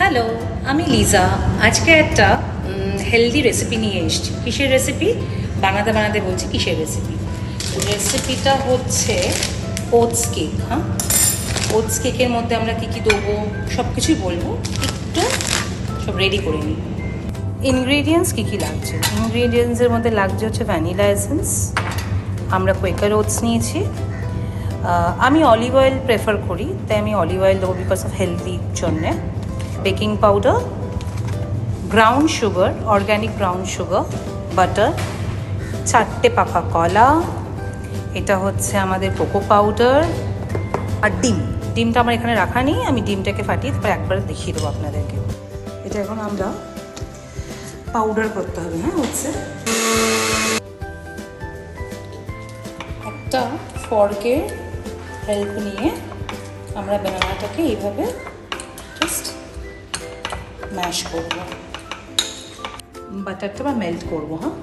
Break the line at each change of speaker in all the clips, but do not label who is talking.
Hello, আমি লিজা। আজকে একটা হেলদি রেসিপি নিয়ে এসেছি। কিসের রেসিপি? বানাতে বানাতে বলছি কিসের রেসিপি। রেসিপিটা হচ্ছে ওটস কেক। হ্যাঁ, ওটস কেকের মধ্যে আমরা কী কী দেবো সব কিছুই বলবো, একটু সব রেডি করে নিই। ইনগ্রিডিয়েন্টস কী কী লাগছে? ইনগ্রিডিয়েন্টসের মধ্যে লাগছে হচ্ছে ভ্যানিলা এসেন্স, আমরা কোয়েকার ওটস নিয়েছি। আমি অলিভ অয়েল প্রেফার করি, তাই আমি অলিভ অয়েল দেবো বিকজ অফ হেলদির জন্যে। Baking powder, brown sugar, organic brown sugar, butter, 4টে পাকা কলা, এটা হচ্ছে আমাদের কোকো পাউডার, আর ডিমটা আমার এখানে রাখা নেই, আমি ডিমটাকে ফাটিয়ে তারপর একবার দেখিয়ে দেবো আপনাদেরকে। এটা এখন আমরা পাউডার করতে হবে। হ্যাঁ, হচ্ছে একটা ফর্কের হেল্প নিয়ে আমরা বানানাটাকে এইভাবে জাস্ট ম্যাশ করবো, বাটারটা বা মেল্ট করবো। হ্যাঁ,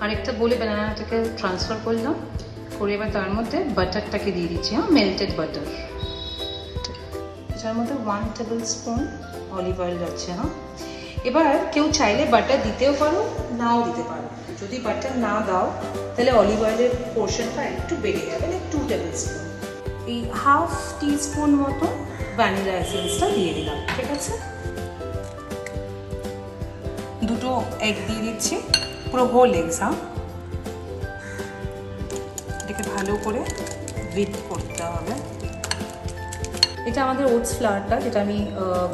আরেকটা বলে বানানাটাকে ট্রান্সফার করলাম, করে এবার তার মধ্যে বাটারটাকে দিয়ে দিচ্ছি। হ্যাঁ, মেল্টেড বাটার, এটার মধ্যে 1 টেবিল স্পুন অলিভ অয়েল যাচ্ছে। হ্যাঁ, এবার কেউ চাইলে বাটার দিতেও পারো, নাও দিতে পারো। যদি বাটার না দাও তাহলে অলিভ অয়েলের পোর্শনটা একটু বেড়ে যাবে, 2 টেবিল স্পুন। এই হাফ টিস্পুন মতো ভ্যানিলা এসেন্সটা দিয়ে দিলাম। ঠিক আছে, 2 এগ দিয়ে দিচ্ছি, পুরো হোল এগস। হ্যাঁ, এটাকে ভালো করে বিট করতে হবে। এটা আমাদের ওটস ফ্লাওয়ারটা, যেটা আমি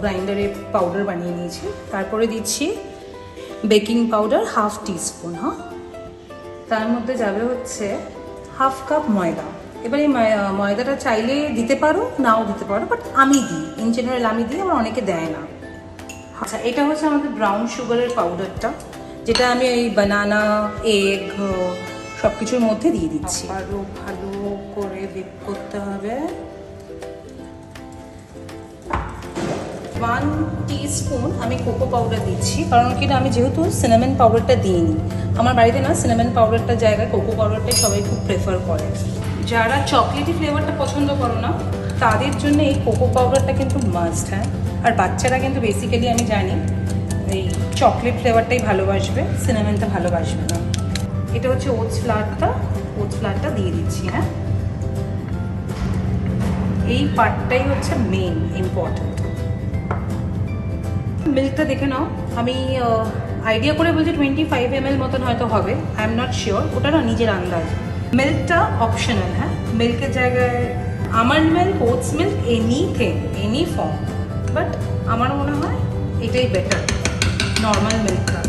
গ্রাইন্ডারে পাউডার বানিয়ে নিয়েছি। তারপরে দিচ্ছি বেকিং পাউডার হাফ টিস্পুন। হ্যাঁ, তার মধ্যে যাবে হচ্ছে হাফ কাপ ময়দা। এবার এই ময়দাটা চাইলে দিতে পারো, নাও দিতে পারো, বাট আমি দিই, ইন জেনারেল আমি দিই, আমার অনেকে দেয় না। আচ্ছা, এটা হচ্ছে আমাদের ব্রাউন সুগারের পাউডারটা, যেটা আমি এই বানানা, এগ সব কিছুর মধ্যে দিয়ে দিচ্ছি। আরও ভালো করে বিট করতে হবে। 1 টিস্পুন আমি কোকো পাউডার দিচ্ছি, কারণ কি না, আমি যেহেতু সিনামন পাউডারটা দিইনি, আমার বাড়িতে না সিনামন পাউডারটার জায়গায় কোকো পাউডারটাই সবাই খুব প্রেফার করে। যারা চকলেটি ফ্লেভারটা পছন্দ করো না, তাদের জন্য এই কোকো পাউডারটা কিন্তু মাস্ট। হ্যাঁ, আর বাচ্চারা কিন্তু বেসিক্যালি আমি জানি এই চকলেট ফ্লেভারটাই ভালোবাসবে, সিনামনটা ভালোবাসবে না। এটা হচ্ছে ওটস ফ্লাওয়ারটা দিয়ে দিচ্ছি। হ্যাঁ, এই পার্টটাই হচ্ছে মেন ইম্পর্টেন্ট। মিল্কটা দেখে নাও, আমি আইডিয়া করে বলছি 25 ml মতন হয়তো হবে, আই এম নট শিওর, ওটা না নিজের আন্দাজ। মিল্কটা অপশনাল। হ্যাঁ, মিল্কের জায়গায় almond milk, oats milk, anything, any form, but আমার মনে হয় এটাই বেটার নর্মাল মিল্কটা।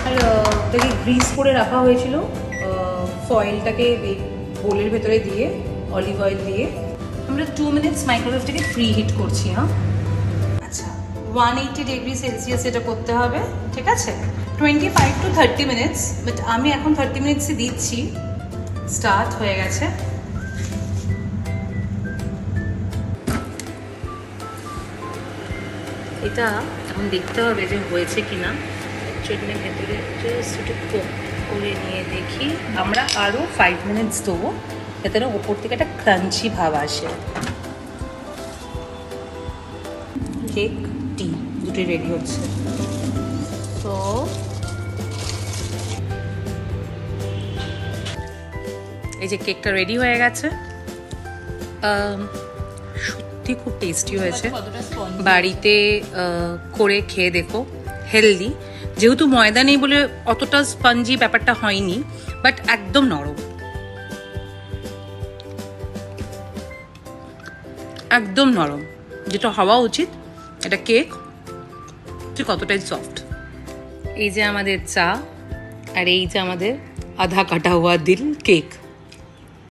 আর এটাকে গ্রিস করে রাখা হয়েছিল, ফয়েলটাকে এই বোলের ভেতরে দিয়ে অলিভ অয়েল দিয়ে আমরা 2 মিনিটস মাইক্রোওয়েভটাকে ফ্রি হিট করছি। হ্যাঁ, আচ্ছা, 180 ডিগ্রি সেলসিয়াস এটা করতে হবে। ঠিক আছে, 25 to 30 মিনিটস, বাট আমি এখন 30 মিনিটসই দিচ্ছি। স্টার্ট হয়ে গেছে। এটা এখন দেখতে হবে যে হয়েছে কিনা, চটনির ভেতরে জাস্ট একটু কুক করে নিয়ে দেখি। আমরা আরও 5 মিনিটস দেবো, যাতে ওপর থেকে একটা ক্রাঞ্চি ভাব আসে। কেক, টি দুটোই রেডি হচ্ছে। তো এই যে কেকটা রেডি হয়ে গেছে, সত্যি খুব টেস্টি হয়েছে। বাড়িতে করে খেয়ে দেখো, হেলদি, যেহেতু ময়দা নেই বলে অতটা স্পঞ্জি ব্যাপারটা হয়নি, বাট একদম নরম, একদম নরম, যেটা হওয়া উচিত। এটা কেক ঠিক কতটাই সফট। এই যে আমাদের চা, আর এই যে আমাদের আধা কাটা হওয়া দিল কেক।